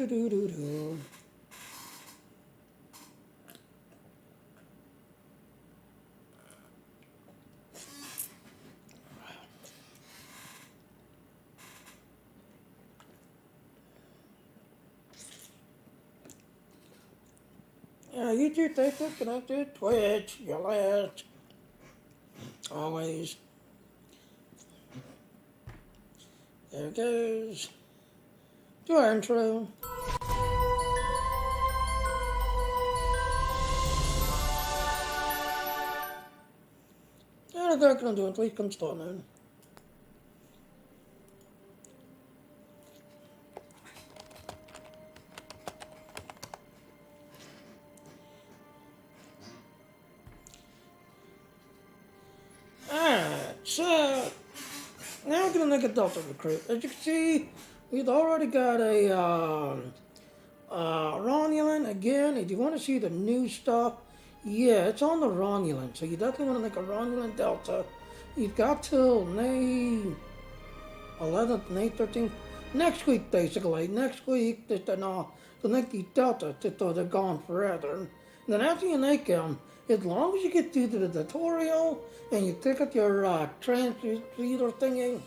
do do do. Yeah, you two take it connected. Twitch, your last. Always. There it goes. Do our intro. And I'm going to do it. Please come start now. Alright, so now we're going to make a Delta recruit. As you can see, we've already got a Romulan. Again, if you want to see the new stuff, yeah, it's on the Romulan. So you definitely want to make a Romulan Delta. You've got till May 11th, May 13th. Next week, basically. Next week, the next Delta, they're gone forever. And then after you make them, as long as you get through the tutorial and you pick up your transceiver thingy,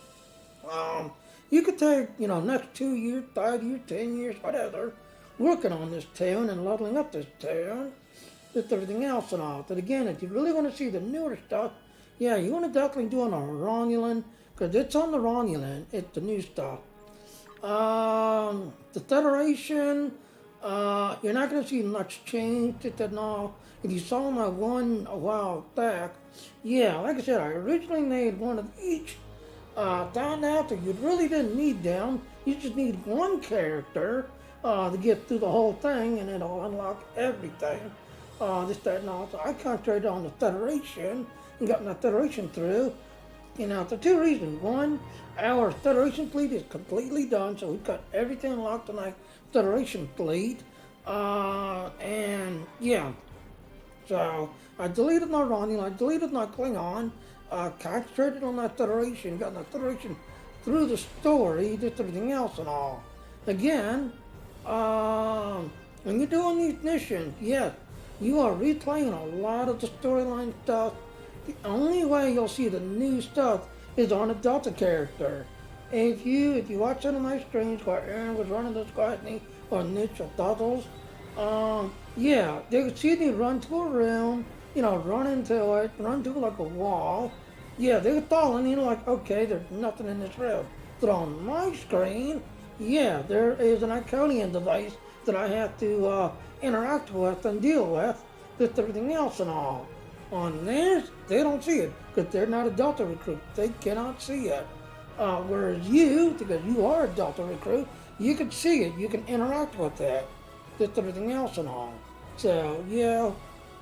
you could take, next 2 years, 5 years, 10 years, whatever, working on this town and leveling up this town with everything else and all. But again, if you really want to see the newer stuff, yeah, you want to definitely do it on a Romulan, because it's on the Romulan, it's the new stuff. The Federation, you're not going to see much change. If you saw my one a while back, yeah, like I said, I originally made one of each. Found out that you really didn't need them. You just need one character to get through the whole thing, and it'll unlock everything. This, that, and all. So I concentrated on the Federation and got my Federation through. For two reasons. One, our Federation fleet is completely done, so we've got everything locked on our Federation fleet. And yeah, so I deleted my Romulan, I deleted my Klingon, concentrated on that Federation, got that Federation through the story, just everything else and all. Again, when you're doing these missions, yes, you are replaying a lot of the storyline stuff. The only way you'll see the new stuff is on a Delta character. If you watch some of my streams where Aaron was running the Squadney or Niche or Duddles, yeah, they could see me run to a room, run into it, run to like a wall. Yeah, they would fall in, like, okay, there's nothing in this room. But on my screen, yeah, there is an Iconian device that I have to interact with and deal with everything else and all. On theirs, they don't see it because they're not a Delta recruit. They cannot see it. Whereas you, because you are a Delta recruit, you can see it. You can interact with that. Just everything else and all. So, yeah,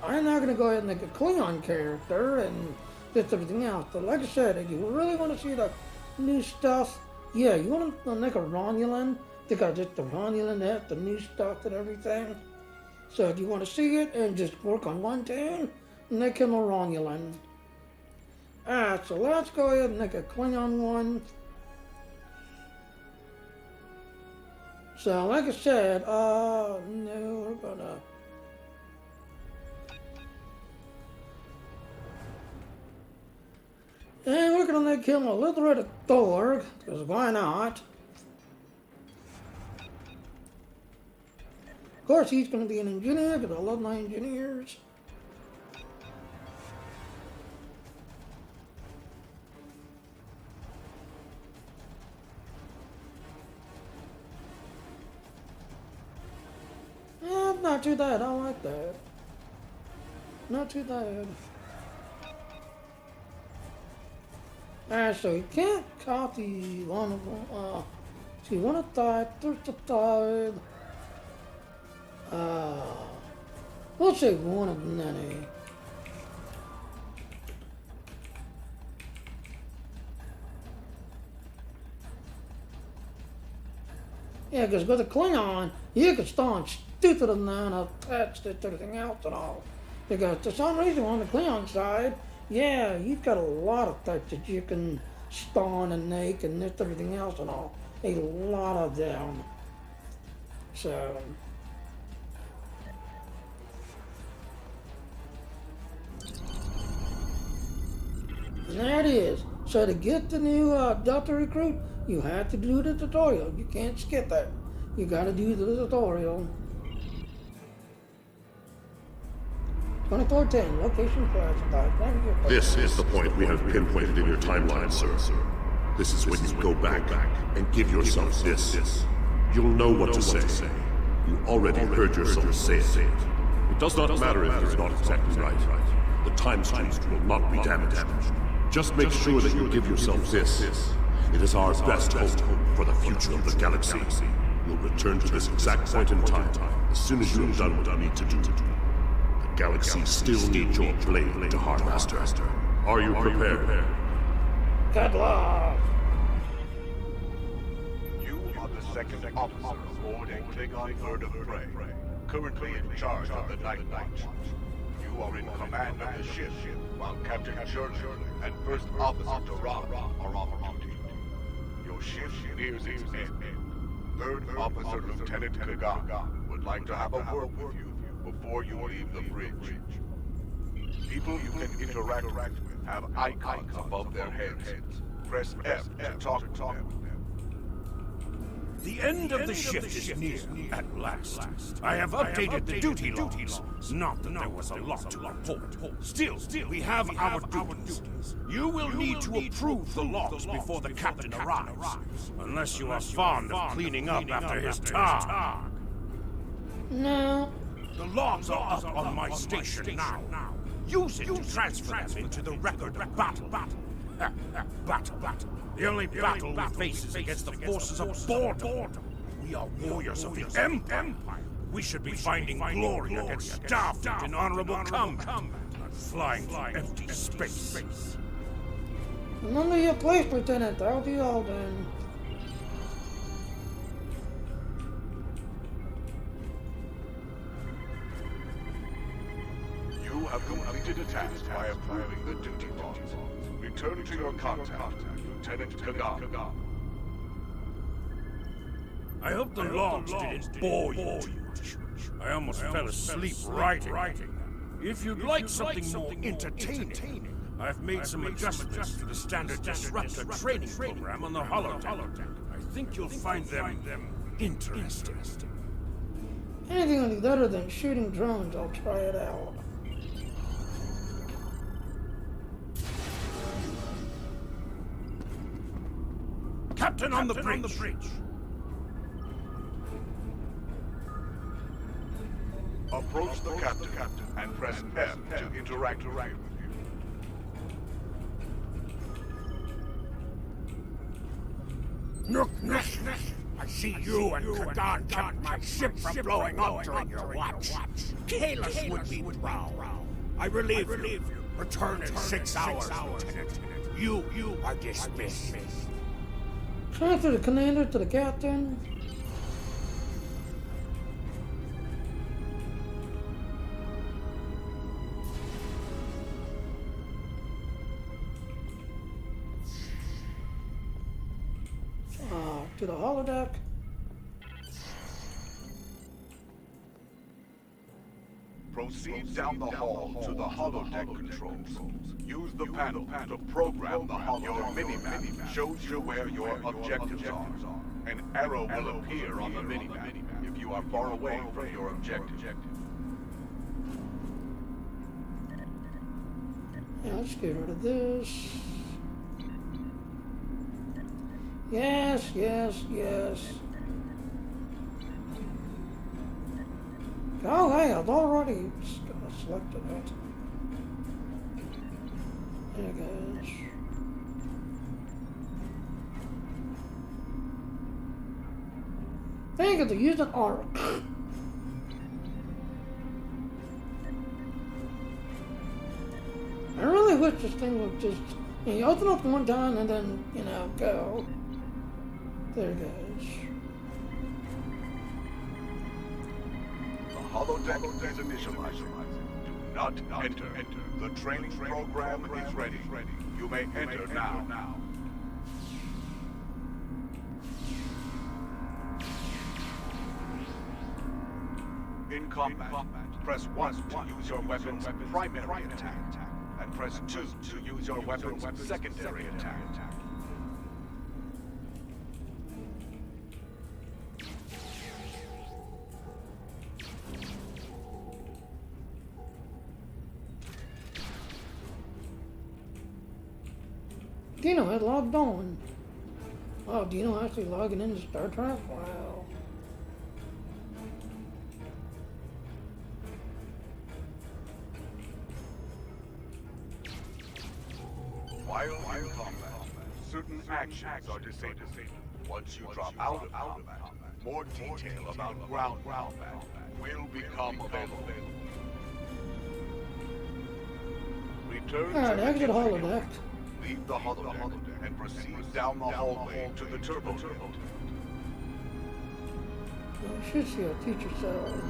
I'm not going to go ahead and make a Klingon character and just everything else. But like I said, if you really want to see the new stuff, yeah, you want to make a Romulan because it's the Romulan that has the new stuff and everything. So if you want to see it and just work on one town, make him a Romulan. Alright, so let's go ahead and make a Klingon one. So, like I said, no, we're gonna... And we're gonna make him a little bit of Thor, because why not? Of course, he's gonna be an engineer, because I love my engineers. Not too bad, I like that. Not too bad. Alright, so you can't copy one of them. So you want to type, there's the third. We'll say one of them then. Yeah, because with a Klingon, you can start stupid than attached to everything else and all. Because for some reason on the Klingon side, yeah, you've got a lot of types that you can spawn and make and everything else and all. A lot of them. So, and there it is. So to get the new Delta Recruit, you have to do the tutorial. You can't skip that. You got to do the tutorial. 2410, location classified. This is the point we have pinpointed in your timeline, sir. This is when you go back and give yourself this. You'll know what to say. You already heard yourself say it. It does not matter if it's not exactly right. The time stream will not be damaged. Just make sure that you give yourself this. It is our best hope for the future of the galaxy. You'll return to this exact point in time as soon as you have done what you need to do. The galaxy still needs your blade to Hardmaster. Are you prepared? Good luck. You are the second officer aboard a Klingon bird of prey, currently in charge of the Night Watch. You are in command of the ship, while Captain Churchill and First Officer Duran are off duty. Your ship nears its end. Third Officer Lieutenant Kagan would like to have a word with you before you leave the bridge. People you can interact with have icons above their heads. Press F to talk to them. The end of the shift is near, at last. I have updated the duty logs. Not that there was a lot to report. Still, we have our duties. You will need to approve the logs before the captain arrives. Unless you are fond of cleaning up after his tar. No. The logs are up on my station now. Use it to transfer them into the record of battle. Battle. The only battle we face is against the forces of boredom. We are warriors of the Empire. We should be finding glory against Starfleet in honorable combat, not flying through empty space. Remember your place, Lieutenant. That'll be all done. You have completed a task by approving the duty logs. Return to your contact, Lieutenant Kagan. I hope the logs didn't bore you too much. I almost fell asleep writing. If you'd like something more entertaining, I've made some adjustments to the standard disruptor training program on the holodeck. I think you'll find them interesting. Anything other than shooting drones, I'll try it out. Captain on the bridge. Approach the captain and press F to interact with you. Nook. I see you and Kagan kept my ship from blowing up during your watch. Careless would be proud. I relieve you. Return in 6 hours, Lieutenant. You are dismissed. Transfer the commander to the captain. To the holodeck. Proceed down the hall to the holodeck controls. Use the panel to program the holodeck. Your minimap shows you where your objectives are. An arrow will appear on the minimap if you are far away from your objective. Yeah, let's get rid of this. Yes. Oh, hey, I've already selected it. There it goes. Then you get to use an arc. I really wish this thing would just, you open up one time and then, go. There it goes. The holodeck is initialized. Do not enter. The training program is ready. You may enter now. In combat, press 1 to use your weapon's primary attack, and press 2 to use your weapon's secondary attack. Dino had logged on. Oh, Dino actually logging into Star Trek? Wow. While in combat, certain actions are disabled. Once you drop out of combat, more detail about ground combat will become available. Return Alright, to exit the holodeck. Leave the holodeck and proceed down the hallway to the turbo. You should see our teacher cells.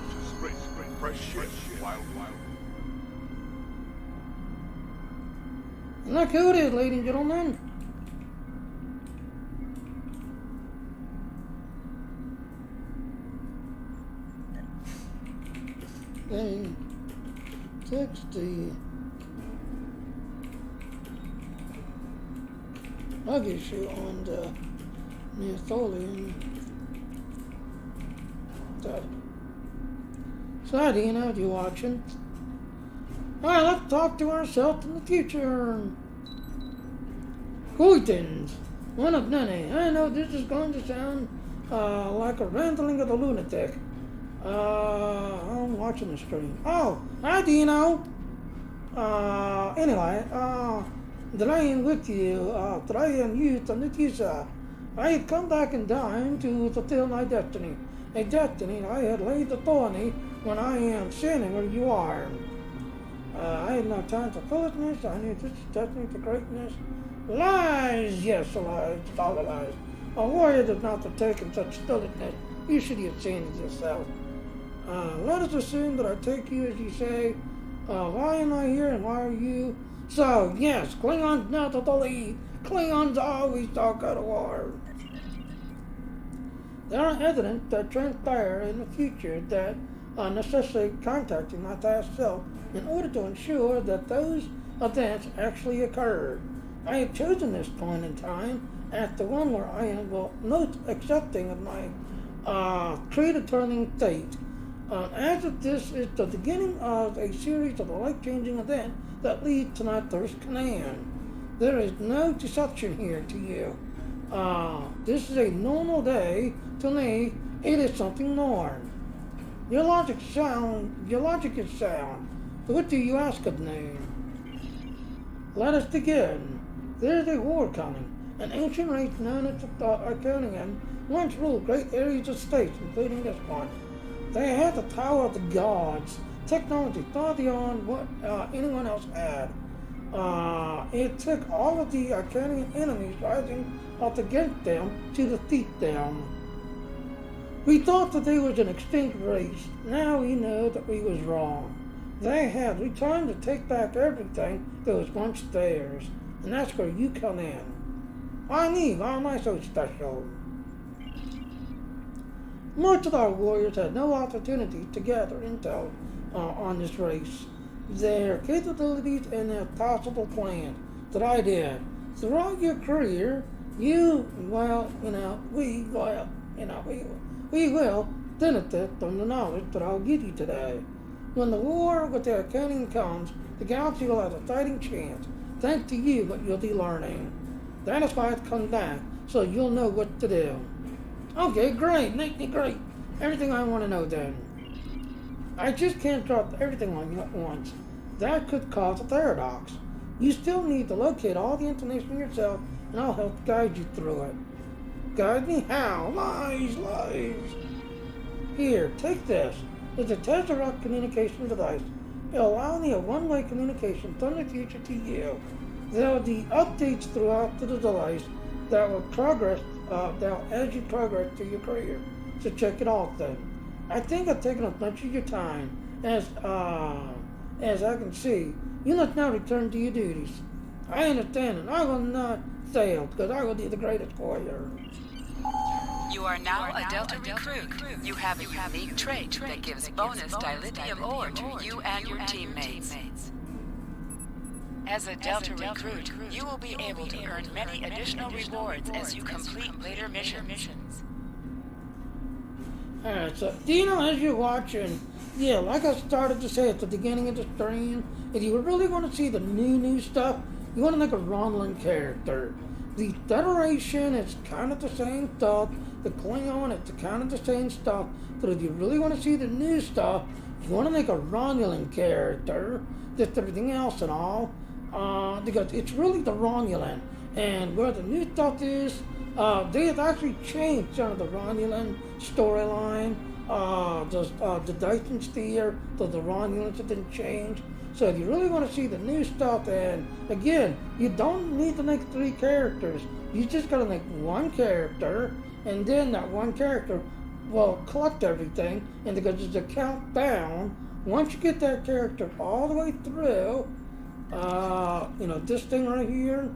Press shift while. And look who it is, ladies and gentlemen. Then 60. I'll get you on the Neotholian. So how do you know you're watching? Alright, let's talk to ourselves in the future. Greetings, one of many. I know this is going to sound like a rambling of a lunatic. I'm watching the stream. Oh, hi Dino. Anyway, delaying with you, today and youth and the future. I had come back in time to fulfill my destiny. A destiny I had laid upon me when I am standing where you are. I had no time for foolishness. I knew this is destiny for greatness. Lies, yes, lies, all the lies. A warrior does not partake in such stolidness. You should have seen it yourself. Let us assume that I take you as you say. Why am I here and why are you? So, yes, Klingons now to the lead. Klingons always talk out of war. There are evidence that transpire in the future that necessitate contacting my past self in order to ensure that those events actually occurred. I have chosen this point in time as the one where I am most accepting of my predetermined fate. As if this is the beginning of a series of life-changing events that lead to my first command. There is no deception here to you. This is a normal day. To me, it is something more. Your logic is sound. What do you ask of me? Let us begin. There is a war coming. An ancient race known as the Arcanian once ruled great areas of space, including this one. They had the power of the gods, technology far beyond what anyone else had. It took all of the Arcanian enemies rising up against them to defeat them. We thought that they was an extinct race. Now we know that we was wrong. They had returned to take back everything that was once theirs. And that's where you come in. Why me? Why am I so special? Most of our warriors had no opportunity to gather intel on this race, their capabilities, and their possible plans that I did. Throughout your career, we will benefit from the knowledge that I'll give you today. When the war with the Arcanian comes, the galaxy will have a fighting chance. Thanks to you, what you'll be learning. That is why it's come back, so you'll know what to do. Okay, great, make me great. Everything I want to know then. I just can't drop everything on you at once. That could cause a paradox. You still need to locate all the information yourself, and I'll help guide you through it. Guide me how? Lies. Here, take this. It's a Tesseract communication device. It'll allow me a one-way communication from the future to you. There will be updates throughout the device that will progress as you progress through your career. So check it out then. I think I've taken up much of your time. As I can see, you must now return to your duties. I understand, and I will not fail, because I will be the greatest warrior. You are now a Delta recruit. You have a unique trait that gives bonus dilithium ore to you and your teammates. As a Delta recruit, you will be able to earn many additional rewards as you complete later missions. Alright, so Dino, as you're watching, yeah, like I started to say at the beginning of the stream, if you really want to see the new stuff, you want to make a Romulan character. The Federation is kind of the same stuff. The Klingon, it's kind of the same stuff. But if you really want to see the new stuff, you want to make a Romulan character, just everything else and all, because it's really the Romulan. And where the new stuff is, they have actually changed some of the Romulan storyline. The Dyson sphere, the Romulans have been changed. So if you really want to see the new stuff, and again, you don't need to make 3 characters. You just got to make 1 character, and then that 1 character will collect everything. And because there's a countdown, once you get that character all the way through, this thing right here,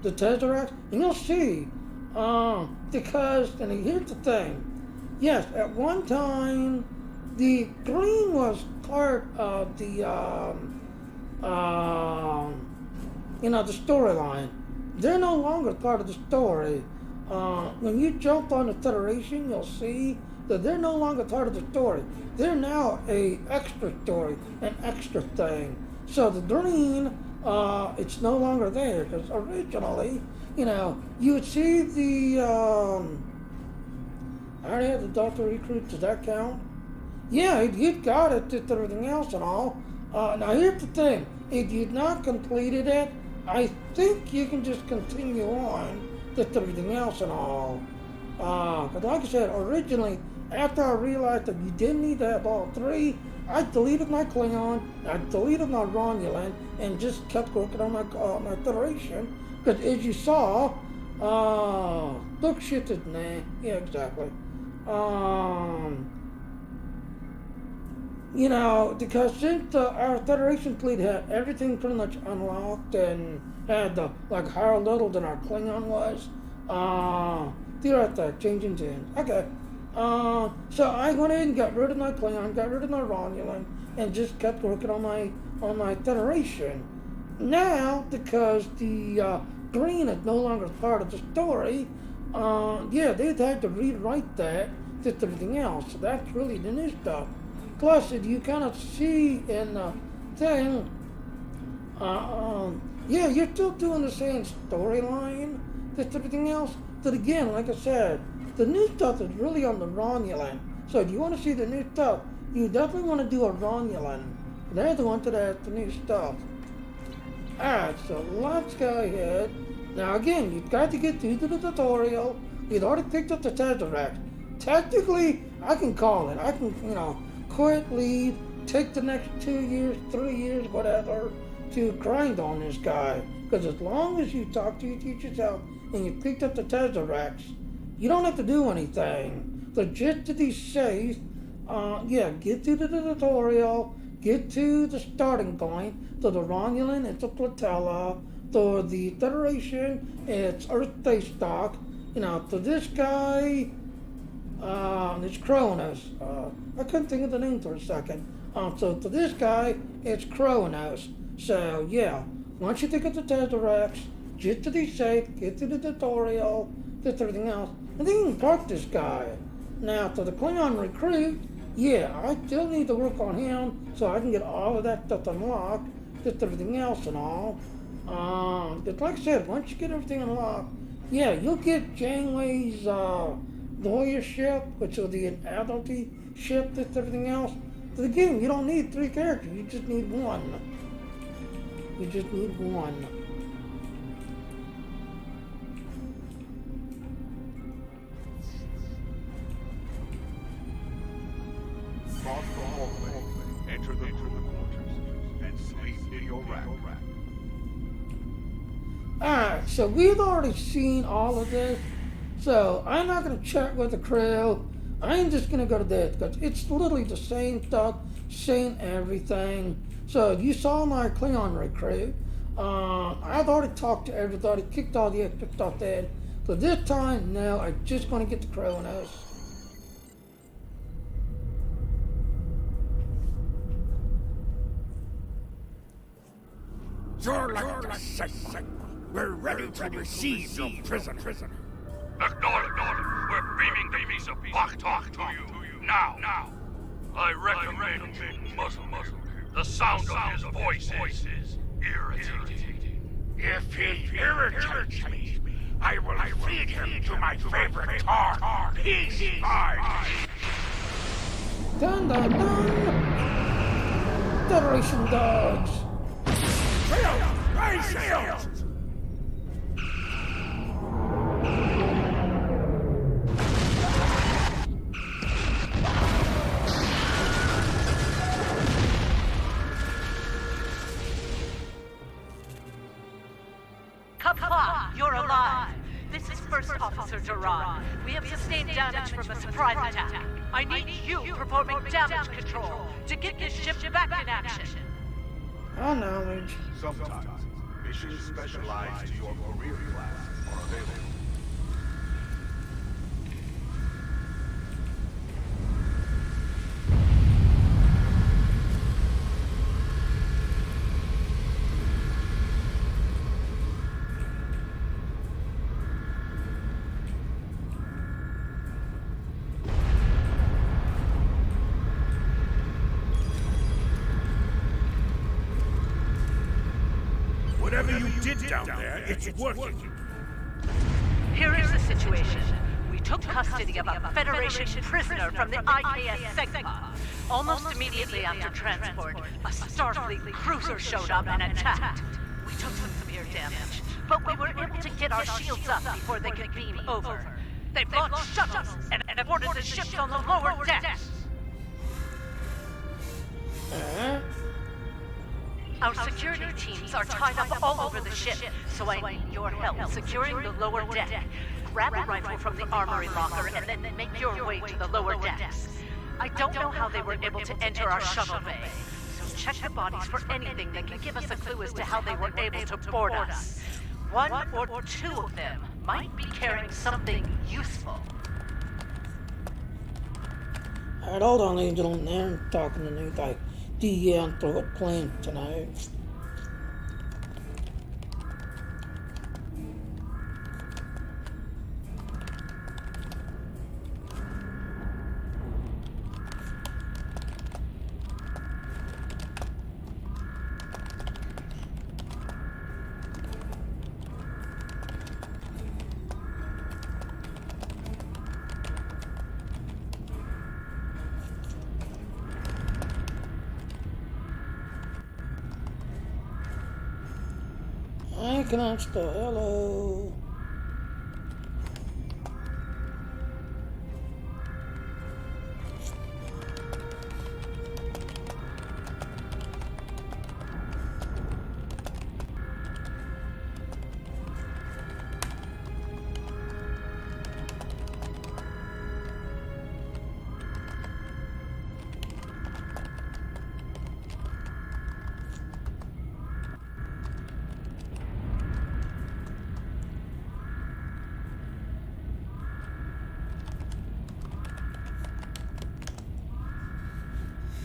the Tesseract, and you'll see, and here's the thing, yes, at one time, the green was part of the, the storyline. They're no longer part of the story. When you jump on the Federation, you'll see that they're no longer part of the story. They're now a extra story, an extra thing. So the green, it's no longer there, because originally, you would see the, I already had the Delta recruit, does that count? Yeah, you'd got it, just everything else and all. Now here's the thing, if you've not completed it, I think you can just continue on, just everything else and all. Because like I said, originally, after I realized that you didn't need to have all 3, I deleted my Klingon, I deleted my Romulan, and just kept working on my Federation. Because as you saw, look shit is nah, yeah, exactly. Because since our Federation fleet had everything pretty much unlocked and had how little than our Klingon was, they're at the changing teams. Okay. So I went in and got rid of my Klingon, got rid of my Romulan, and just kept working on my Federation. Now, because the green is no longer part of the story, they'd had to rewrite that, just everything else. So that's really the new stuff. Plus, if you kind of see in the thing, you're still doing the same storyline, just everything else. But again, like I said, the new stuff is really on the Romulan. So if you want to see the new stuff, you definitely want to do a Romulan. They're the ones that have the new stuff. Alright, so let's go ahead. Now again, you've got to get through to the tutorial. You've already picked up the Tesseract. Technically, I can call it. I can, quit, leave, take the next 2 years, 3 years, whatever, to grind on this guy. Because as long as you talk to your teacher yourself and you picked up the Tesseracts, you don't have to do anything. So just to be safe, get through the tutorial, get to the starting point. To the Romulan, it's a flotilla. To the Federation, it's Earth-based stock. To this guy, it's Kronos. I couldn't think of the name for a second. So to this guy, it's Kronos. So yeah, once you pick up the Tesseracts, just to be safe, get through the tutorial, just everything else, and then you can park this guy. Now to the Klingon recruit, I still need to work on him so I can get all of that stuff unlocked, just everything else and all. But like I said, once you get everything unlocked, you'll get Janeway's lawyer ship, which will be an adulty ship, just everything else. But again, you don't need 3 characters, you just need 1. You just need 1. Cross the hallway, enter the crew quarters, and sleep in your rack. Alright, so we've already seen all of this, so I'm not going to chat with the crew. I'm just going to go to this, because it's literally the same stuff, same everything. So if you saw my Klingon recruit, I've already talked to everybody, kicked all the extra stuff in, So this time, no, I'm just gonna get the Kronos. You're like the sick. We're ready to receive your prisoner. Acknowledge. We're beaming the piece of talk to you. Now. I recommend you muzzle. The sound of his voice is irritating. If he irritates me, I will feed him to my favorite tar. He's mine. Dun dun dun! Federation dogs! Raise sails! Kappa, you're alive. This is First Officer Duran. We have sustained damage from a surprise attack. I need you performing damage control to get this ship back in action. Acknowledge. Sometimes, missions specialized to your career class are available. Whatever you did down there, it's working. Here is the situation. We took custody of a Federation prisoner from the IKS Segpa. Almost immediately after transport, a Starfleet cruiser showed up and attacked. We took some severe damage, but we were able to get our shields up before they could beam over. They launched shuttles and boarded the ships on the lower decks. Our security teams are tied up all over the ship, so I need your help securing the lower deck. Grab a rifle from the armory locker and then make your way to the lower decks. I don't know how they were able to enter our shuttle bay, so check the bodies for anything that can give us a clue as to how they were able to board us. One or two of them might be carrying something useful. Alright, hold on, ladies and gentlemen. I'm talking to new guy. Through a plane tonight. I cannot spell hello.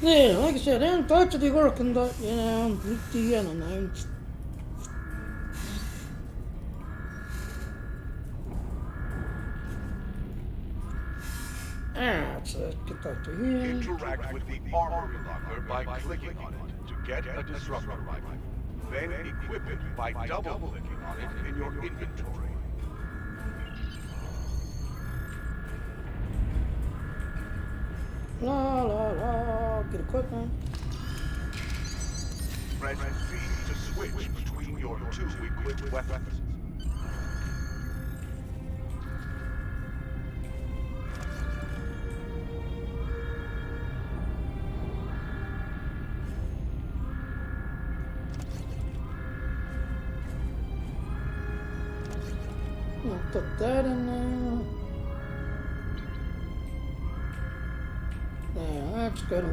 Yeah, like I said, I'm actually working that, with the now. Alright, so let's get that to here. Interact with the armory locker by clicking on it to get a disruptor rifle. Then equip it by double-clicking on it in your inventory. La la la, get equipment. Press C to switch between your two equipped weapons. I'll put that in there. Yeah, that's good.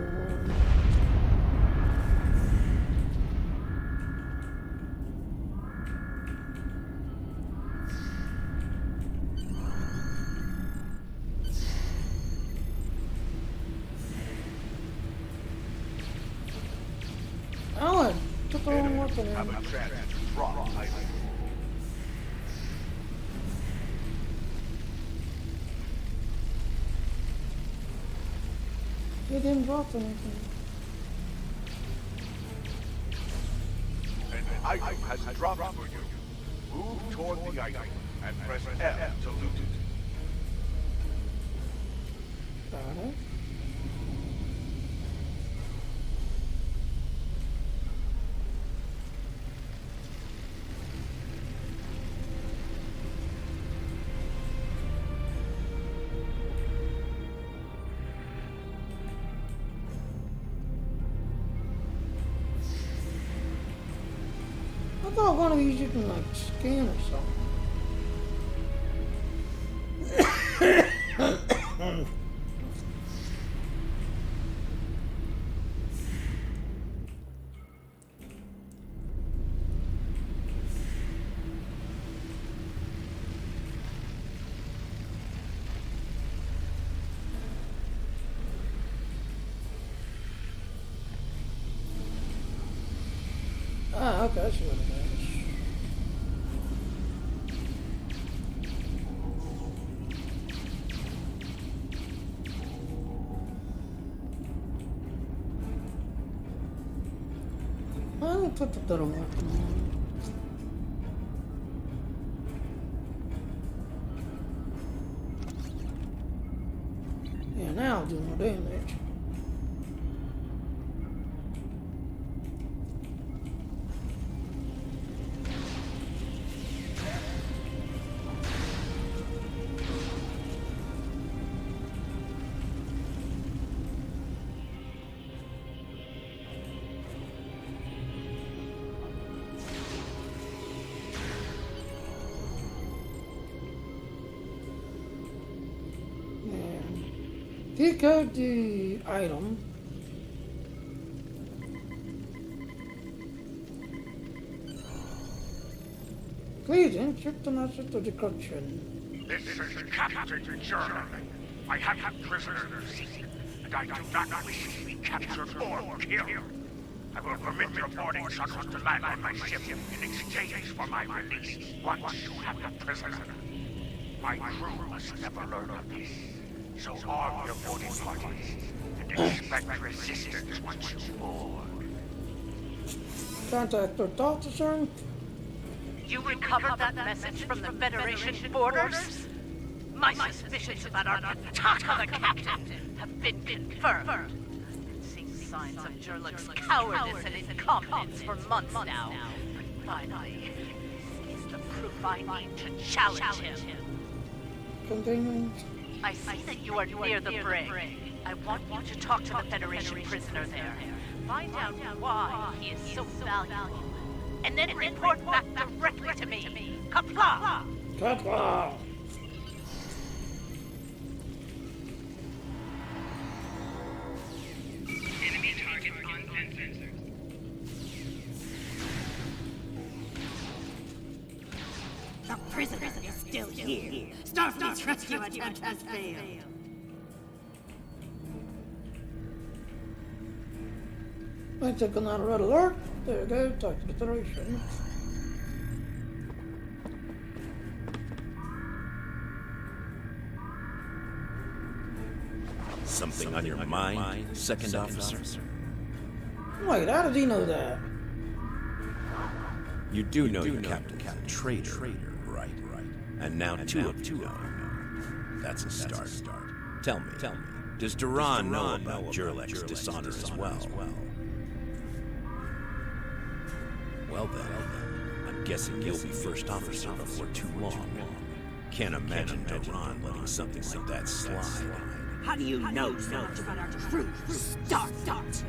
dropping have him. a chance to drop Isaac. He didn't drop anything. An item has dropped for you. Move toward the item and press F to loot it. Got it. I thought one of these you can like scan or something. Ah, okay, that's what it is. I'll put the little one on. Yeah, now I'll do more damage. Decode the item. Please insert the message to decryption. This is Captain Journal. I have prisoners, and I do not wish to be captured or killed. I will permit your boarding shuttles to land on my ship in exchange for my release. Once you have the prisoner, my crew must never learn of this. So arm your boarding parties and expect resistance once you board. Contact the officer. You recovered that message from the Federation borders? My suspicions about our attack on the captain have been confirmed. I've been seeing signs of Jurlik's cowardice and incompetence for months now. But finally, this is the proof I need to challenge him. Continue. I see that you are near the brig. I want you to talk to the Federation prisoner there. Find out why he is so valuable. And then report back directly to me. Kapla! Kapla! Enemy target uncensored. The prisoner is still here. Starfleet's rescue attempt has failed. I took another red alert. There you go, talk to the Federation. Something on your mind, second officer? Wait, how did he know that? You do know your captain's a traitor, right? And now two of you know. That's a start. Tell me, does Duran know about Jurlik's dishonor as well? Well then, I'm guessing you'll be first officer before too long. Can't imagine Duran letting something like that slide. How do you know so much about our crew? Start.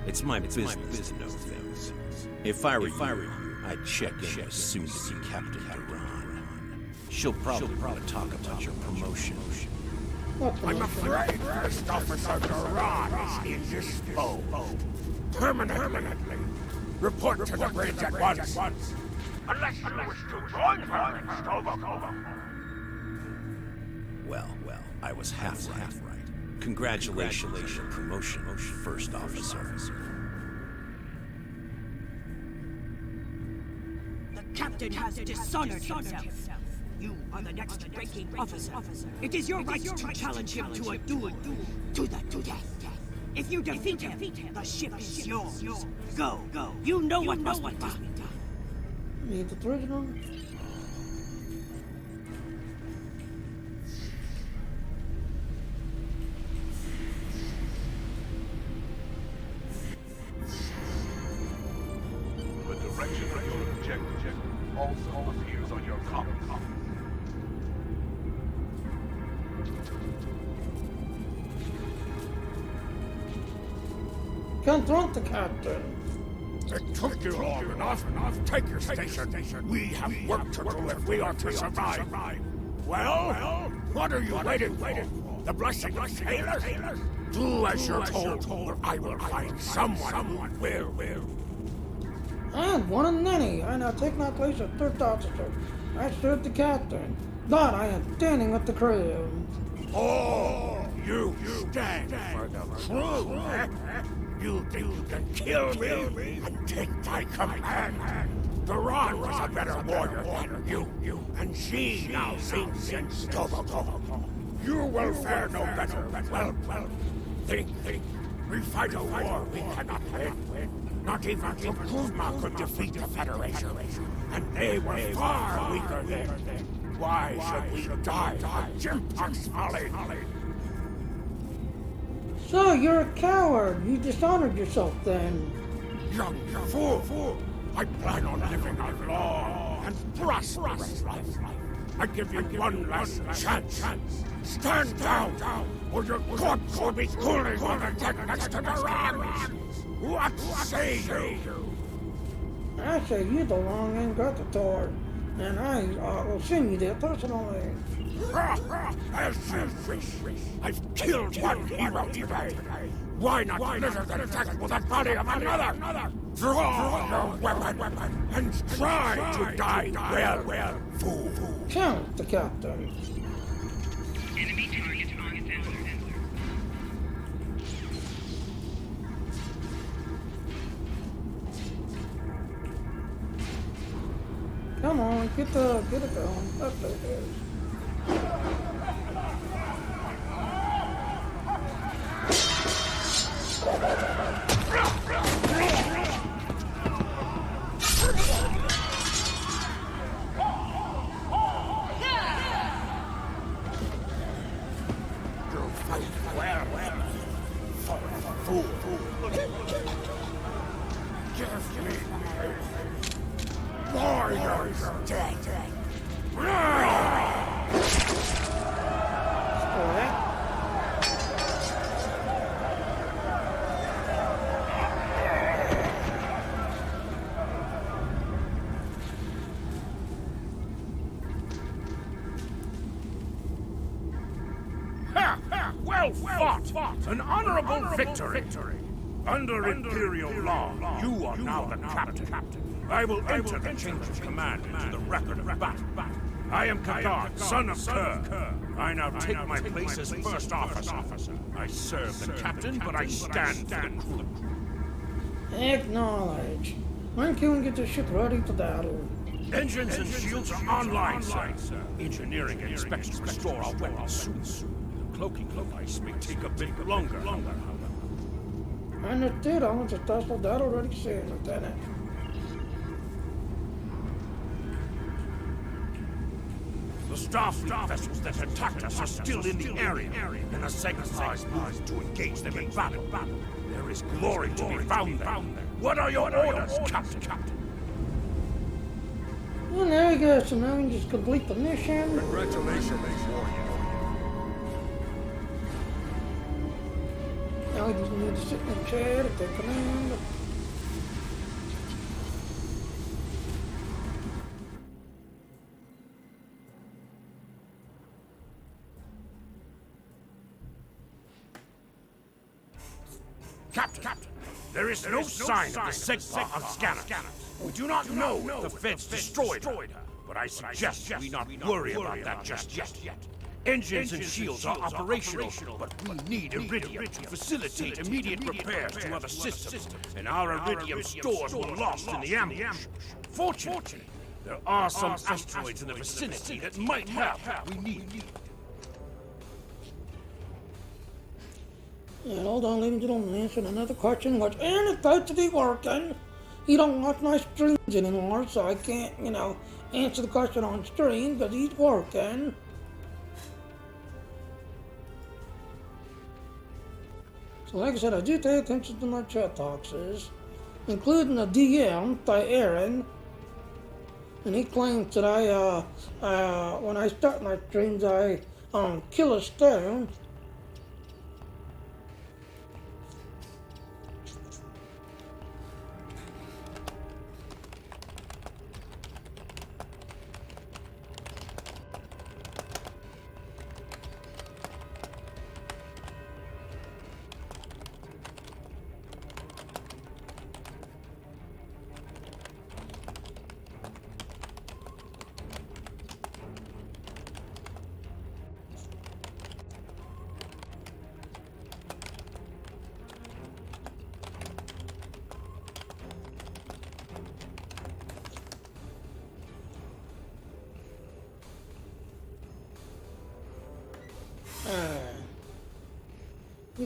It's my business to know things. If I were you, I'd check in as soon as you Captain Duran. She'll probably want to talk about your promotion. What I'm promotion? afraid First Officer Duran is indisposed. Permanently. Report to the bridge at once. Unless you wish to join her in Stovokova. Well, I was half right. Congratulations on your promotion, First Officer. captain has dishonored himself. You are the next ranking officer. It is your right to challenge him to a duel, to the death. If you defeat him, the ship is yours. Go. You know what must be done. Need the prisoner? The direction of your objective also appears on your compass. Confront the captain. It took you long enough. Take your station. We have work to do if we are to survive. Well, what are you waiting for? The blessing of sailor? Do as you're told, or I will find someone who will. I'm one of many. I now take my place as first officer. I serve the captain. But I am standing with the crew. Oh, you stand for the crew, eh? You think you can kill me and take my command? Duran was a better warrior than you, and she now thinks in double. You will fare no better. Well, think. We fight a war we cannot win. Not even Kuzma could defeat the Federation, and they were far weaker then. Why should we die of Jimpox folly? So you're a coward. You dishonored yourself then. Young fool! I plan on living a long and prosperous life. I give you one last chance. Stand down, or your corpse will be cooling on the deck next to the rams. What say you? I say you the wrong ingratiator, and I will send you there personally. As you wish. I've killed one hero today. Why not litter the deck with the body of another? Draw your weapon and try to die well, fool. Count the captain. Enemy target on sensor. Come on, get it going. Up there it is. Well fought! An honorable victory! Under Imperial law, you are now the captain. I will enter the change of command into the record of battle. I am Kadar, son of Kerr. I now take my place as first officer. I serve the captain, but I stand for the crew. Acknowledge. When can we get the ship ready for battle? Engines and shields are online, sir. Engineering expects to restore our weapons soon. The cloaking device may take a bit longer. Understood. I want to start the battle ready soon, Lieutenant. The Starfleet vessels that attacked us are still in the area, and the Segmentize moved to engage them in battle. There is glory to be found there. What are your orders, Captain? Well, there we go. So now we can just complete the mission. Congratulations, Now we just need to sit in the chair to take command. Captain, there is no sign of the Segma on scanner. We do not know if the Feds destroyed her, but I suggest we not worry about that just yet. Engines and shields are operational, but we need Iridium to facilitate immediate repairs to other systems, and our Iridium stores were lost in the ambush. Fortunately, There are some asteroids in the vicinity that might have what we need. And hold on, ladies and gentlemen, answering another question was, and it's supposed to be working. He don't watch my streams anymore, so I can't, answer the question on stream because he's working. So like I said, I do pay attention to my chat boxes, including the DM by Aaron. And he claims that when I start my streams, I kill a stone.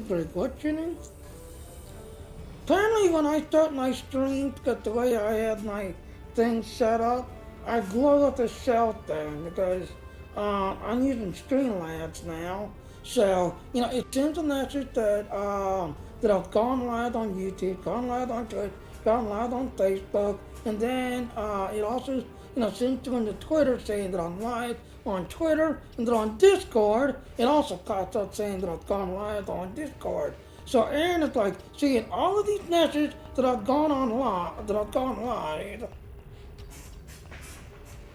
Greg, what's your name? Apparently when I start my stream, because the way I have my thing set up, I glow up the cell phone because I'm using Streamlabs now. So, it sends a message that I've gone live on YouTube, gone live on Twitch, gone live on Facebook, and then it also, sends to the Twitter saying that I'm live on Twitter, and then on Discord, it also pops up saying that I've gone live on Discord. So Aaron is like seeing all of these messages that I've gone live,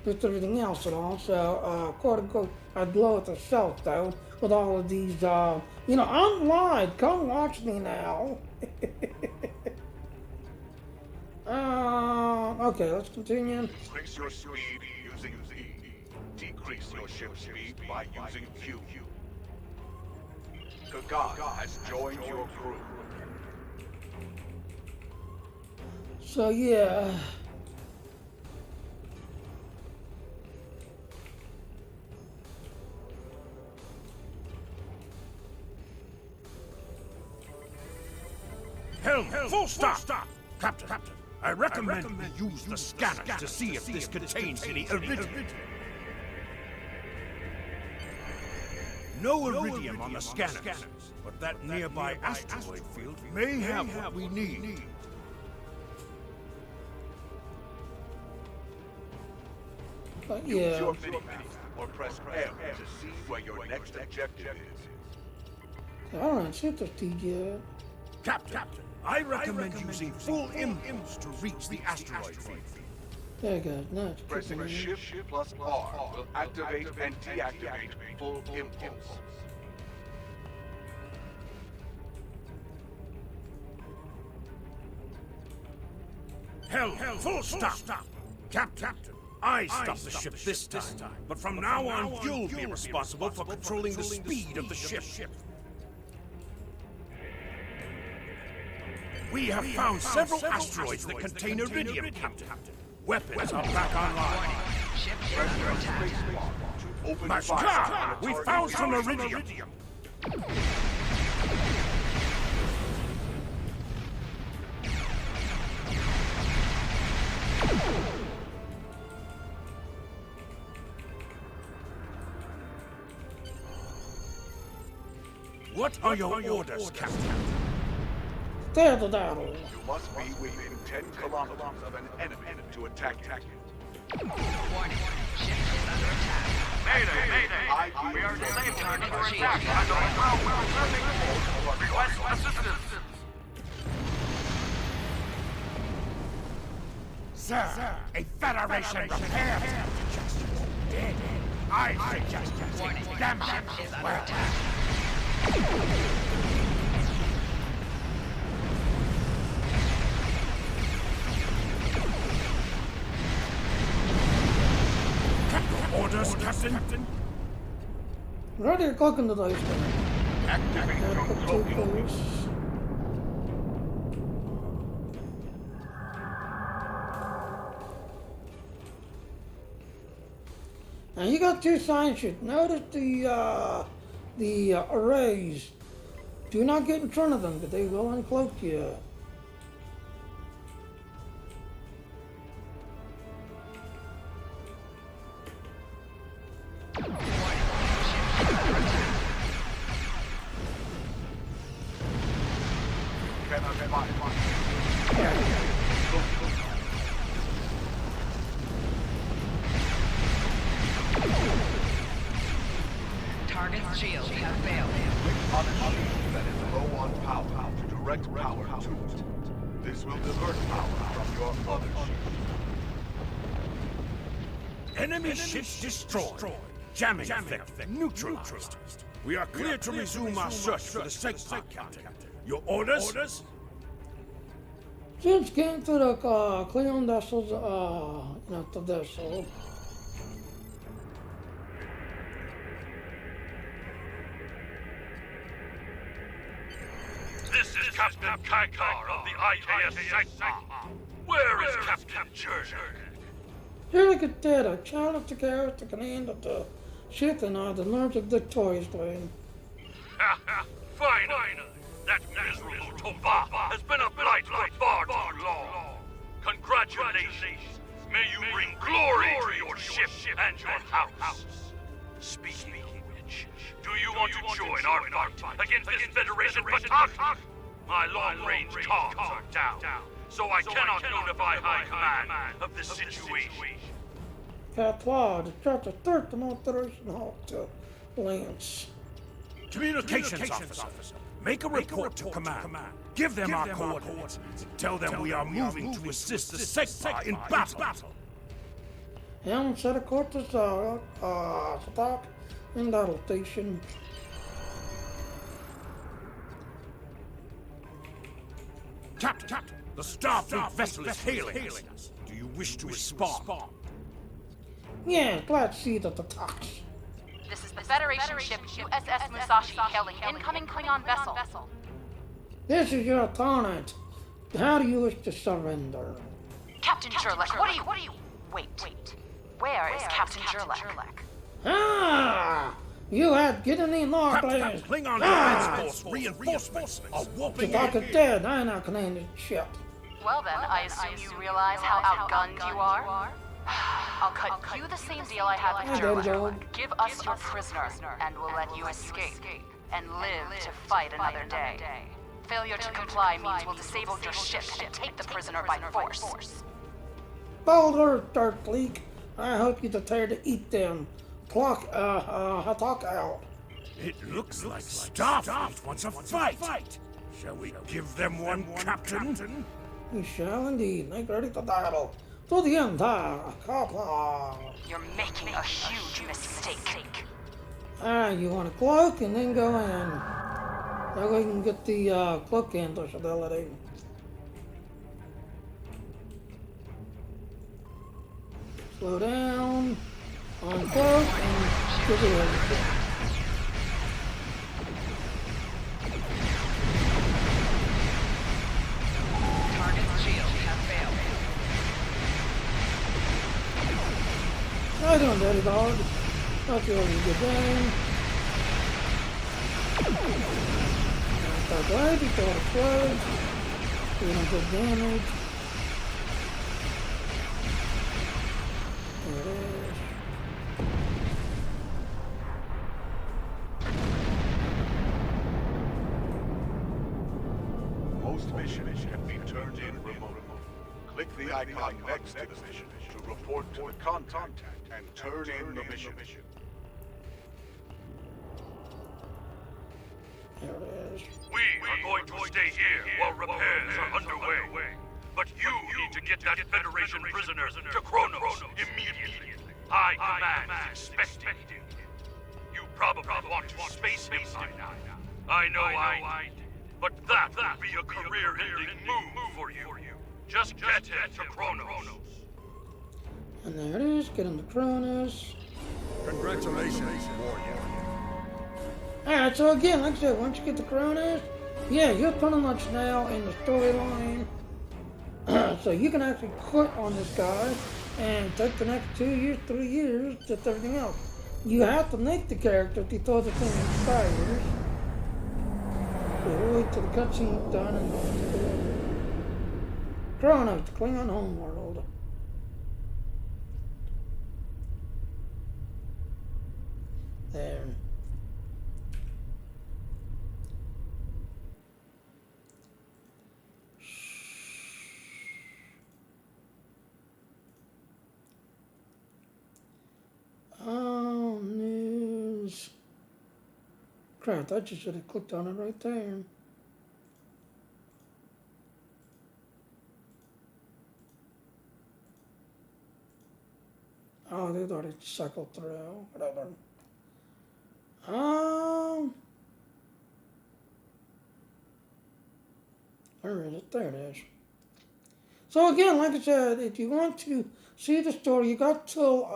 with everything else and all. So quote unquote, I blow at the shelf though with all of these. I'm live. Come watch me now. Okay, let's continue. Increase your speed using Z. Decrease your ship speed by using Q. Kagan has joined your crew. So yeah. Helm, full stop! Captain, I recommend we use the scanners to see if this contains any iridium. No iridium on the scanners, but that nearby asteroid field may have what we need. Use your mini-map or press M to see where your next objective is. I don't see the TJ. Captain, I recommend using full impulse to reach the asteroid field. There you go. Now it's Pressing a shift plus R will activate and deactivate full impulse. Helm, full stop! Captain, I stopped the ship this time, but from now on you'll be responsible for controlling the speed of the ship. We have found several asteroids that contain iridium, Captain. Weapons are back online. Ship is under attack. Master, we found some iridium. What are your orders, Captain? There the battle. You must be within 10 kilometers of an enemy to attack it. Warning. Ship is under attack. Mayday! We are disabled under attack. Request assistance. Sir, a Federation repair suggestion dead. I suggest you take them out Ship is as under well. attack. Orders, Captain? Ready to cook into those things. Activate control units. Now you got two science ships. Notice the arrays. Do not get in front of them, because they will uncloak you. Target's shields have failed. On a shield that is low on power to direct power to it. This will divert power from your other ship. Enemy ships destroyed. Jamming effect neutralized. We are clear to resume our search for the safe pod, Captain. Your orders? Ships came to the Klingon vessels, the vessel. This is Captain Kaikar of the IKS Sanctum. Where is Captain Jurgen? Here look at that, a challenge to carry the command of the ship and the emerge victoriously. Fine. That miserable Toba has been a blight for far too long. Congratulations. May you bring glory to your ship and your house. Speaking of which, do you want to join our fight against this Federation battalion? My long-range comms are down, so I cannot notify High Command of the situation. Patois, the church of third demonstration hall to Lance. Communications officer. Make a report to command. Give them our coordinates. Tell them we are moving to assist the Sekpa in battle. Helm set a course to stop in battle station. Captain, the Starfleet vessel is hailing us. Do you wish to respond? Yeah, glad to see that the talks. This is the Federation ship USS Musashi hailing incoming Klingon vessel. This is your opponent. How do you wish to surrender? Captain Jurlek, what are you... Wait. Where is Captain Jurlek? Ah! You had get in the north Captain, Klingon Defense Force reinforcements are The whooping dock is in. dead. I now command the ship. Well then, I assume you realize how outgunned you are? I'll cut you the same deal I have with Jurlek. Give us your prisoner, and we'll let you escape, and live to fight another day. Failure to comply means we'll disable your ship and take the prisoner by force. Boulder, Darkleek. I hope you prepare to eat them. Talk out. It looks like Starfleet wants a fight. Shall we give them one, Captain? We shall indeed make ready for battle. To the entire Kappa. You're making a huge mistake. You want a cloak and then go in. That way you can get the cloak ability. Slow down. Uncloak and get it. Target's shields have failed. How you doing, Daddy Dog? Hope you're having a good day. Start right before it explodes. Doing good damage. There it is. Most missions can be turned in remotely. Click the icon next to the mission to report to the contact and turn in the mission. There it is. We are going to stay here while repairs are underway. But you need to get that Federation prisoner to Kronos immediately. High Command is expecting you. You probably want to space him by now. I know I did. But that would be a career-ending move for you. Just get him to Kronos. And there it is. Get into Cronus. Congratulations, warrior. Alright, so again, like I said, once you get the Cronus, yeah, you're pretty much now in the storyline. So you can actually quit on this guy and take the next 2 years, 3 years, just everything else. You have to make the character to throw the thing expires. We'll wait till the cutscene's done and go into the Chronos, the Klingon homeworld. There. Oh, news. Crap, I just should have clicked on it right there. Oh, they'd already cycled through. Whatever. Where is it? There it is. So again, like I said, if you want to see the story, you got till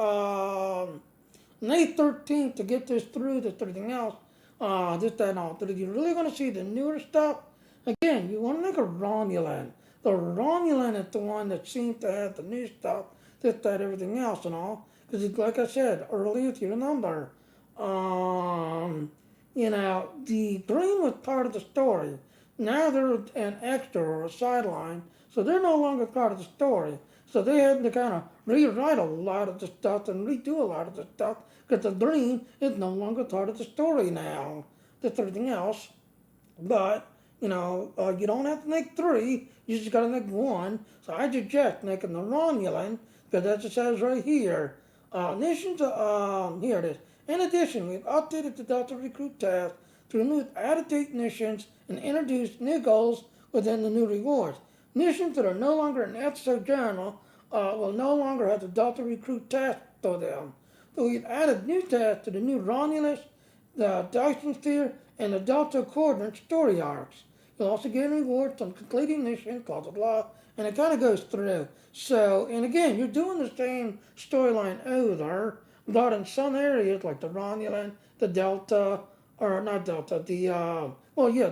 May 13th to get this through, this everything else, this, that, and all. But if you're really going to see the newer stuff, again, you want to make a Romulan. The Romulan is the one that seems to have the new stuff, this, that, everything else and all. Because like I said earlier, if you remember, you know, the dream was part of the story. Now they're an extra or a sideline, so they're no longer part of the story. So they had to kind of rewrite a lot of the stuff and redo a lot of the stuff because the dream is no longer part of the story now. That's everything else. But, you know, you don't have to make 3, you just got to make 1. So I suggest making the Romulan, because as it says right here, missions, here it is. In addition, we've updated the Delta Recruit task to remove out-of-date missions and introduce new goals within the new rewards. Missions that are no longer in episode journal will no longer have the Delta Recruit task to them. So we've added new tasks to the new Romulus, the Dyson Sphere, and the Delta Quadrant story arcs. You'll also get rewards on completing missions, blah, blah, blah, and it kind of goes through. So, and again, you're doing the same storyline over, but in some areas, like the Romulan, the Delta, or not Delta, the,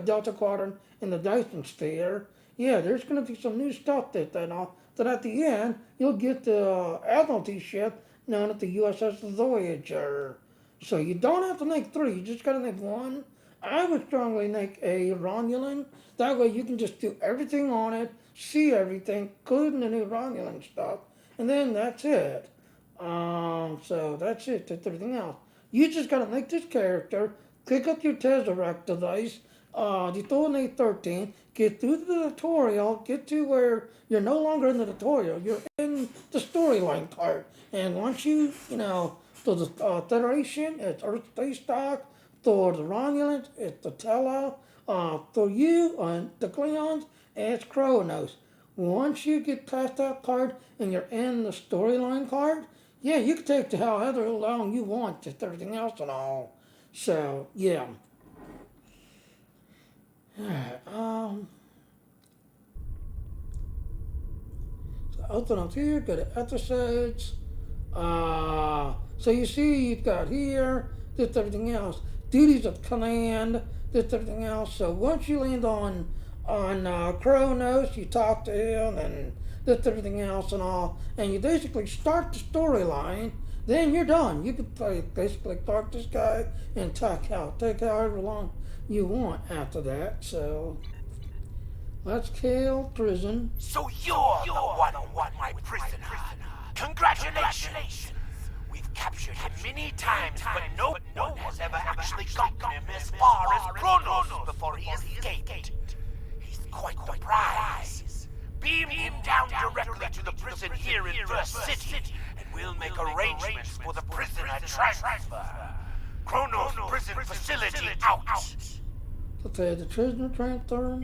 Delta Quadrant and the Dyson Sphere, yeah, there's going to be some new stuff that at the end, you'll get the Admiralty ship known as the USS Voyager. So you don't have to make 3, you just got to make 1. I would strongly make a Romulan. That way you can just do everything on it, see everything, including the new Romulan stuff, and then that's it. So that's it, that's everything else. You just got to make this character, pick up your Tesseract device, you throw in A13, get through the tutorial, get to where you're no longer in the tutorial, you're in the storyline part. And once you know, to the Federation, it's Earth Space Dock, to the Romulans, it's the Tela, to you, the Klingons, it's Kronos. Once you get past that part and you're in the storyline part, yeah, you can take to however long you want, just everything else and all. So, yeah. So open up here, go to episodes. So you see you've got here, this everything else. Duties of command, this everything else. So once you land on Kronos, you talk to him and this everything else and all, and you basically start the storyline. Then you're done. You can basically park this guy and take however long you want after that. So let's kill prison. So you're the one who won my prisoner. Congratulations. We've captured him many times, but no one has ever actually gotten him as far as Kronos before he escaped. He's quite the prize. Beam him down directly to the prison here in First City, and we'll make arrangements for the prisoner transfer. Kronos prison facility out. Okay, the prisoner transfer.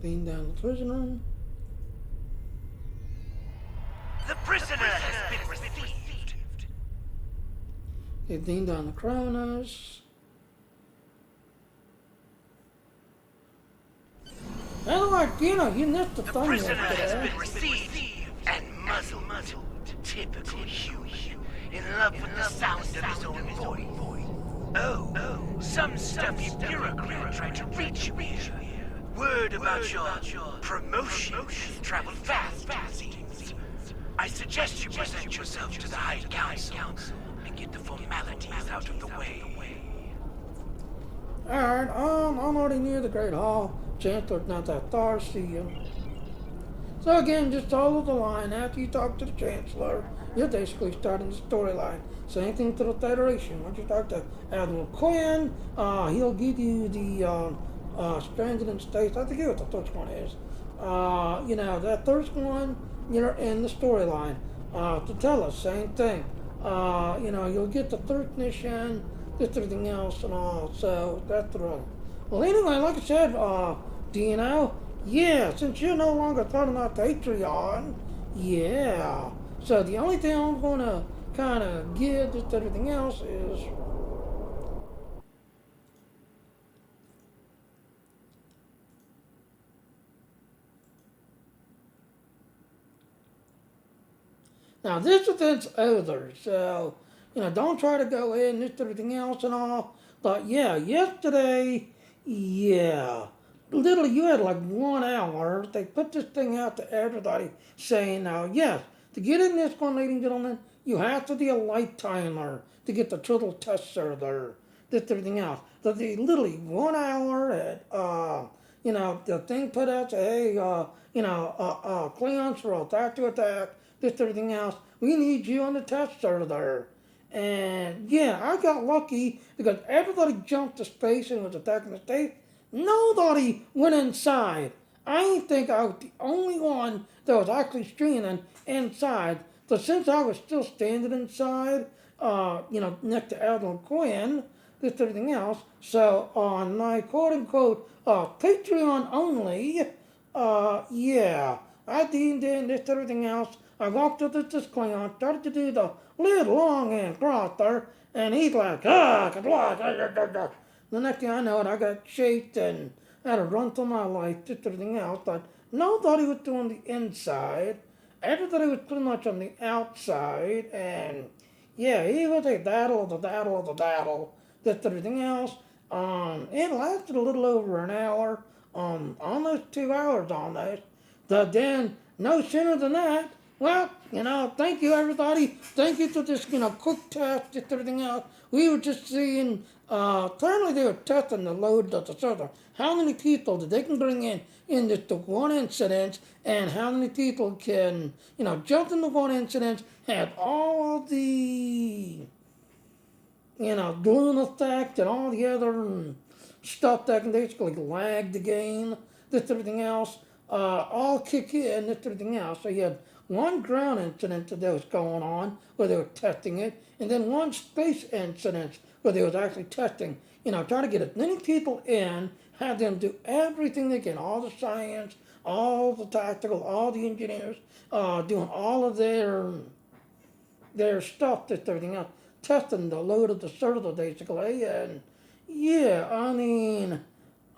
Beam down the prisoner. The prisoner has been received. Okay, beam down the Kronos. Otherwise, you missed the thumbnail. The prisoner has been received and muzzled. Typical human, in love with the sound of his own voice. Oh, some stuffy bureaucrat tried to reach you here. Word about your promotion traveled fast, it seems. I suggest you present yourself to the High Council and get the formalities out of the way. Alright, I'm already near the Great Hall. Chancellor's not that far, see you. So again, just follow the line. After you talk to the Chancellor, you're basically starting the storyline. Same thing to the Federation. Once you talk to Admiral Quinn, he'll give you the Stranded in Space. I forget what the first one is. That first one, you're in the storyline. To tell us, same thing. You'll get the third mission, just everything else and all. So that's the run. Well, anyway, like I said, Dino, yeah, since you're no longer part of my Patreon, yeah. So the only thing I'm gonna kind of give just everything else is now this event's over, so don't try to go in and just everything else and all. But yeah, yesterday, yeah. Literally, you had like 1 hour. They put this thing out to everybody saying, now, yes, to get in this one, ladies and gentlemen, you have to be a lifetimer to get the total test server, this everything else. So they literally 1 hour at, the thing put out, say, hey, Klingons are attack to attack, this everything else. We need you on the test server. And yeah, I got lucky because everybody jumped to space and was attacking the state. Nobody went inside. I didn't think I was the only one that was actually streaming inside. So since I was still standing inside, next to Admiral Quinn, this everything else, so on my quote-unquote Patreon only, yeah, I deemed in this everything else. I walked up to this Klingon, started to do the little long and cross there, and he's like, the next thing I know, I got chased and had to run for my life, just everything else. But nobody was doing the inside. Everybody was pretty much on the outside. And yeah, it was a battle, just everything else. It lasted a little over an hour, almost 2 hours almost. But then, no sooner than that, well, thank you everybody. Thank you for this, quick test, just everything else. We were just seeing, apparently they were testing the load of the server. How many people that they can bring in this one incident, and how many people can, jump into one incident, have all of the, balloon effect and all the other stuff that can basically lag the game, this everything else, all kick in, this everything else. So you had one ground incident that was going on where they were testing it, and then one space incident where they was actually testing, trying to get as many people in, have them do everything they can, all the science, all the tactical, all the engineers, doing all of their stuff, just everything else, testing the load of the server basically, and yeah, I mean,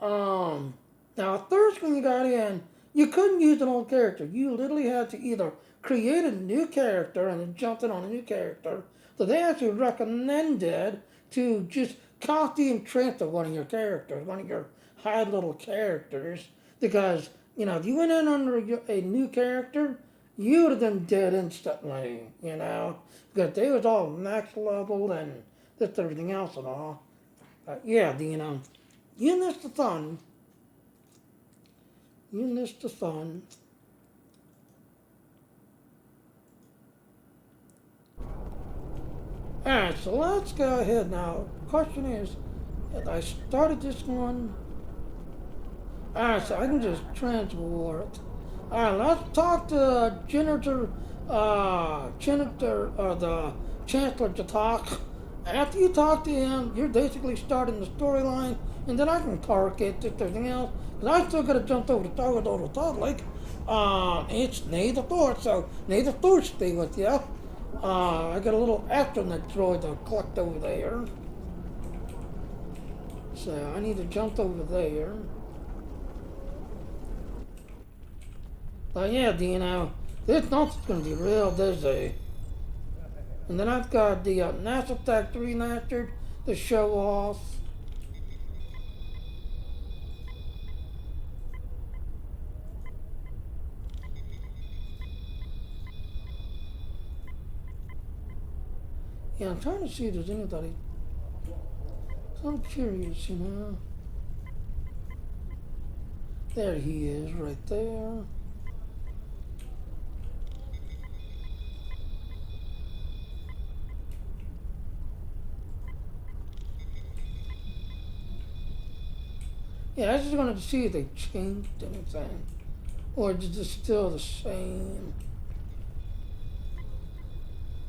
now at first when you got in, you couldn't use an old character. You literally had to either create a new character and then jump in on a new character. So they actually recommended to just copy and transfer one of your characters, one of your high level characters, because, if you went in under a new character, you would have been dead instantly, because they was all max level and just everything else and all. Yeah, you missed the fun. You missed the fun. Alright, so let's go ahead now. Question is, I started this one. Alright, so I can just transport. Alright, let's talk to the Chancellor to talk. After you talk to him, you're basically starting the storyline, and then I can target just everything else. Because I still gotta jump over the target over the top, like, it's May the 4th, so May the 4th be with you. I got a little astronaut droid to collect over there. So I need to jump over there. But yeah, this month's gonna be real busy. And then I've got the NASA Tech Remastered to show off. Yeah, I'm trying to see if there's anybody. I'm curious, you know. There he is, right there. Yeah, I just wanted to see if they changed anything. Or is it still the same?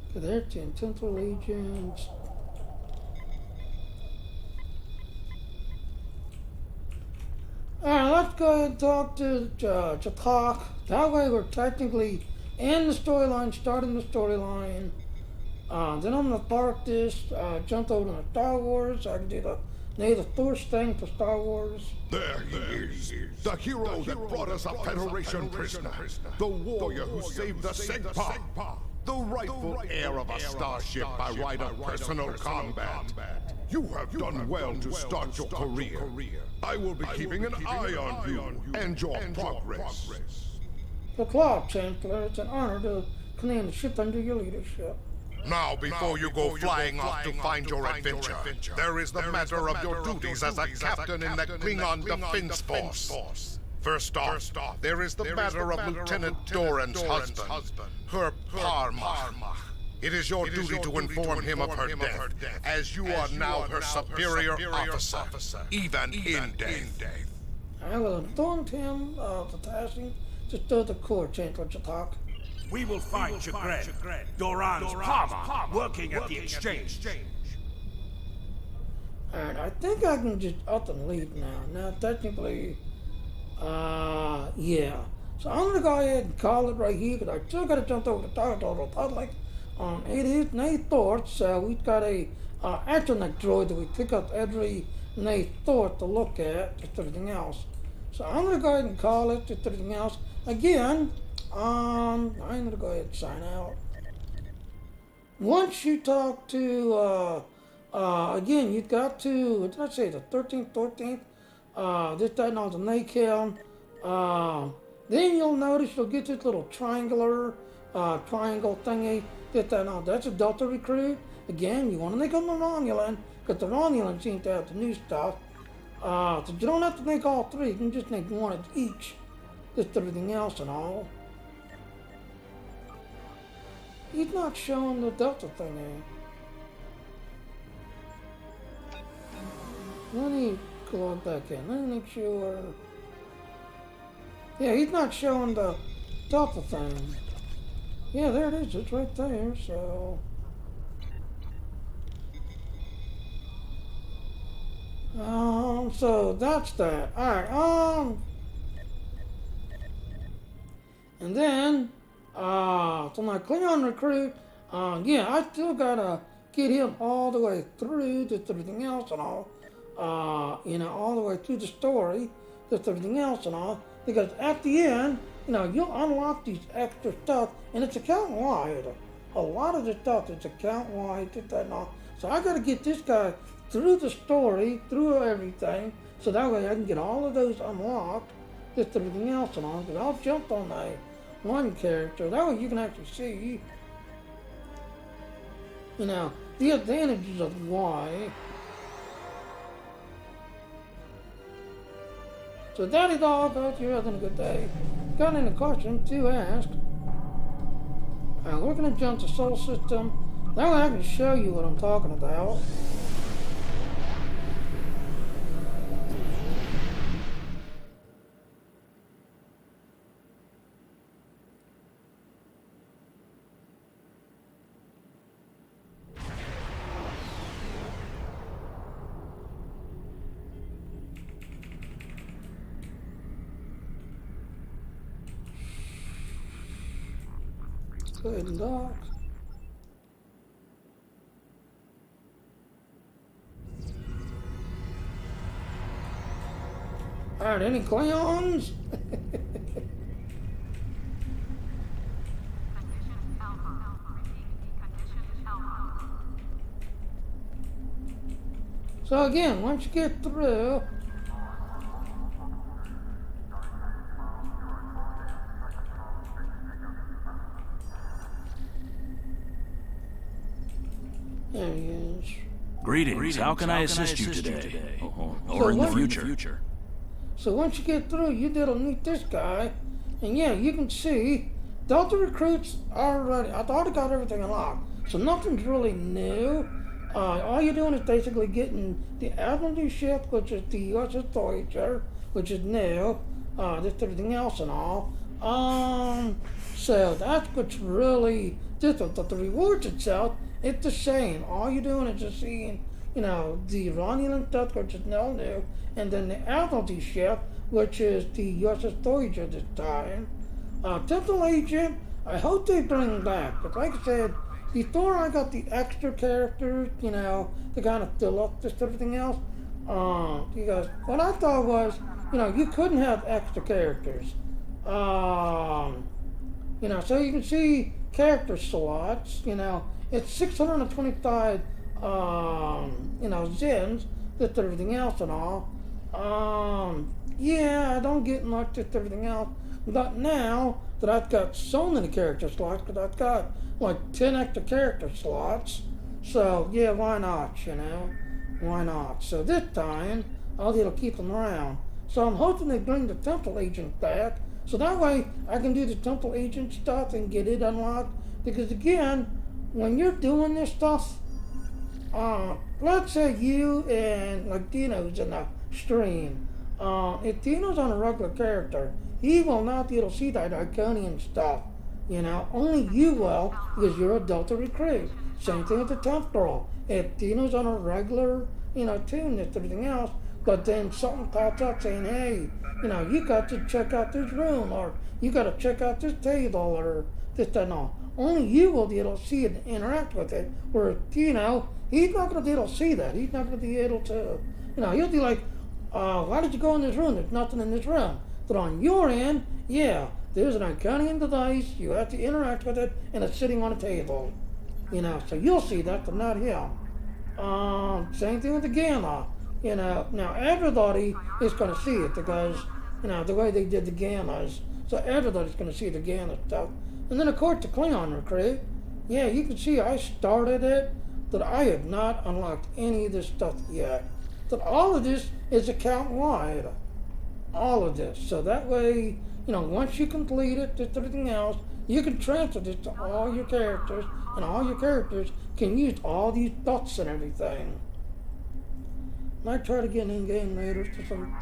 Okay, there's the Central Agents. Alright, let's go ahead and talk to Jatak. That way we're technically in the storyline, starting the storyline. Then I'm gonna park this, jump over to Star Wars. I can do the native Force thing for Star Wars. There he is, the hero that brought us a Federation prisoner, the warrior who saved the Segpa, the rightful heir of a starship by right of personal combat. You have done well to start your career. I will be keeping an eye on you and your progress. The Claw, Chancellor. It's an honor to command the ship under your leadership. Now, before you go flying off to find your adventure, there is the matter of your duties as a captain in the Klingon Defense Force. First off, there is the matter of Lieutenant Doran's husband, her Parmach. It is your duty to inform him of her death, as you are now her superior officer, even in death. I will inform him of the tasking to stir the core, Chancellor Jatak. We will find Chagrin, Doran's Palmer, working at the exchange. Alright, I think I can just up and leave now. Now, technically, yeah. So I'm gonna go ahead and call it right here, because I still gotta jump over the Total Republic. It is Nate Thort, so we've got a astronaut droid that we pick up every Nate Thort to look at, just everything else. So I'm gonna go ahead and call it, just everything else. Again, I'm gonna go ahead and sign out. Once you talk to, again, you've got to, what did I say, the 13th, 14th, this, that, and all, the NACAL, then you'll notice you'll get this little triangle thingy, this, that, and all. That's a Delta recruit. Again, you want to make them a Romulan, because the Romulans seem to have the new stuff. So you don't have to make all three, you can just make one of each, just everything else and all. He's not showing the Delta thing here. Let me go back in. Let me make sure. Yeah, he's not showing the Delta thing. Yeah, there it is. It's right there. So. So that's that. Alright, and then, so my Klingon recruit, yeah, I still gotta get him all the way through, just everything else and all, all the way through the story, just everything else and all, because at the end, you'll unlock these extra stuff, and it's account-wide. A lot of the stuff is account-wide, just that and all. So I gotta get this guy through the story, through everything, so that way I can get all of those unlocked, just everything else and all, because I'll jump on that one character. That way you can actually see, the advantages of why. So that is all. Hope you're having a good day. Got any questions to ask? We're going to jump to Solar System. That way I can show you what I'm talking about. Good luck. Alright, any Klingons? So again, once you get through, There he is. Greetings. How can I assist you today? Or So in the what- future? So once you get through, you did meet this guy, and yeah, you can see Delta recruits already. I've already got everything unlocked, so nothing's really new. All you're doing is basically getting the Admiralty ship, which is the USS Voyager, which is new. Just everything else and all. So that's what's really different. But the rewards itself, it's the same. All you're doing is just seeing, the Romulan stuff, which is now new, and then the Admiralty ship, which is the USS Voyager this time. Temple Agent, I hope they bring back. But like I said, before I got the extra characters, to kind of fill up just everything else, because what I thought was, you couldn't have extra characters. So you can see character slots, it's 625, Zins, just everything else and all. Yeah, I don't get much just everything else. But now that I've got so many character slots, because I've got like 10 extra character slots, so yeah, why not, Why not? So this time, I'll be able to keep them around. So I'm hoping they bring the Temple Agent back, so that way I can do the Temple Agent stuff and get it unlocked. Because again, when you're doing this stuff, let's say you and like Dino's in a stream. If Dino's on a regular character, he will not be able to see that Iconian stuff. Only you will, because you're a Delta recruit. Same thing with the Temporal. If Dino's on a regular, tune, that's everything else, but then something pops up saying, hey, you got to check out this room, or you got to check out this table, or this, that, and all. Only you will be able to see it and interact with it, where, he's not going to be able to see that. He's not going to be able to, he'll be like, why did you go in this room? There's nothing in this room. But on your end, yeah, there's an Iconian device, you have to interact with it, and it's sitting on a table. So you'll see that, but not him. Same thing with the Gamma. Now everybody is going to see it because, the way they did the Gammas. So everybody's going to see the Gamma stuff. And then of course the Klingon recruit. Yeah, you can see I started it, but I have not unlocked any of this stuff yet. But all of this is account-wide. All of this. So that way, once you complete it, just everything else, you can transfer this to all your characters, and all your characters can use all these dots and everything. Might try to get in-game later to some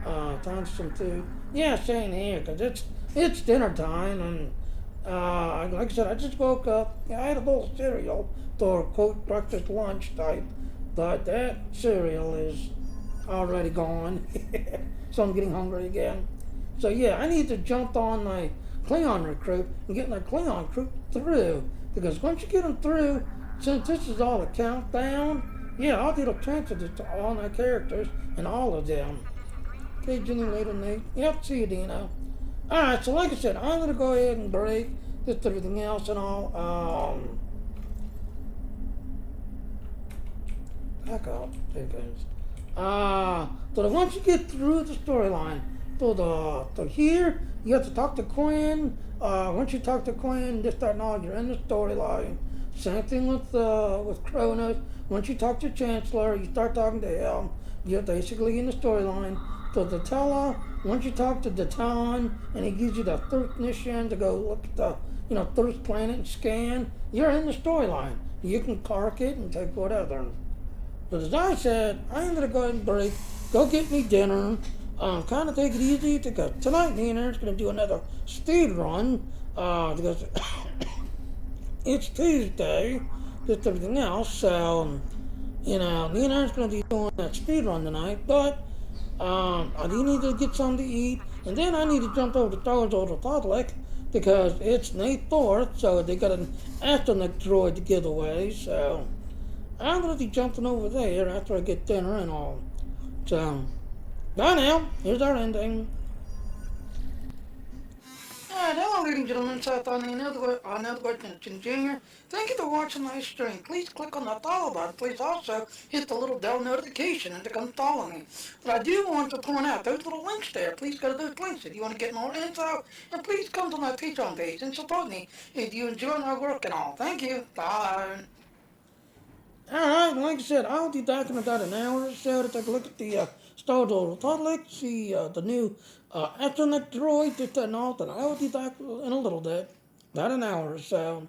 time some food. Yeah, same here, because it's dinner time, and like I said, I just woke up. I had a bowl of cereal for quote breakfast lunch type, but that cereal is already gone. So I'm getting hungry again. So yeah, I need to jump on my Klingon recruit and get my Klingon recruit through. Because once you get them through, since this is all a countdown, yeah, I'll be able to transfer this to all my characters and all of them. Okay, Jenny, later, Nate. Yep, see you, Dino. Alright, so like I said, I'm going to go ahead and break just everything else and all. Back up. There it goes. So once you get through the storyline, to here, you have to talk to Quinn. Once you talk to Quinn, this, that, and all, you're in the storyline. Same thing with Cronus. Once you talk to Chancellor, you start talking to him. You're basically in the storyline. So Datella, once you talk to Datan, and he gives you the first mission to go look at the first planet and scan, you're in the storyline. You can park it and take whatever. But as I said, I'm going to go ahead and break, go get me dinner, kind of take it easy, because tonight me and Aaron's going to do another speed run, because it's Tuesday, just everything else, so, me and Aaron's going to be doing that speed run tonight, but I do need to get something to eat, and then I need to jump over to Star Wars Old Republic, because it's May 4th, so they got an astronaut droid to give away, so I'm going to be jumping over there after I get dinner and all. So, bye now. Here's our ending. Alright, hello ladies and gentlemen, Seth on another question Jr. Thank you for watching my stream. Please click on the follow button. Please also hit the little bell notification and to come follow me. But I do want to point out those little links there. Please go to those links if you want to get more info. And please come to my Patreon page and support me if you enjoy my work and all. Thank you. Bye. Alright, like I said, I'll be back in about an hour or so to take a look at the Star Wars Republic, see the new Ethnic droid, this, that, and all, that I'll be back in a little bit. About an hour or so.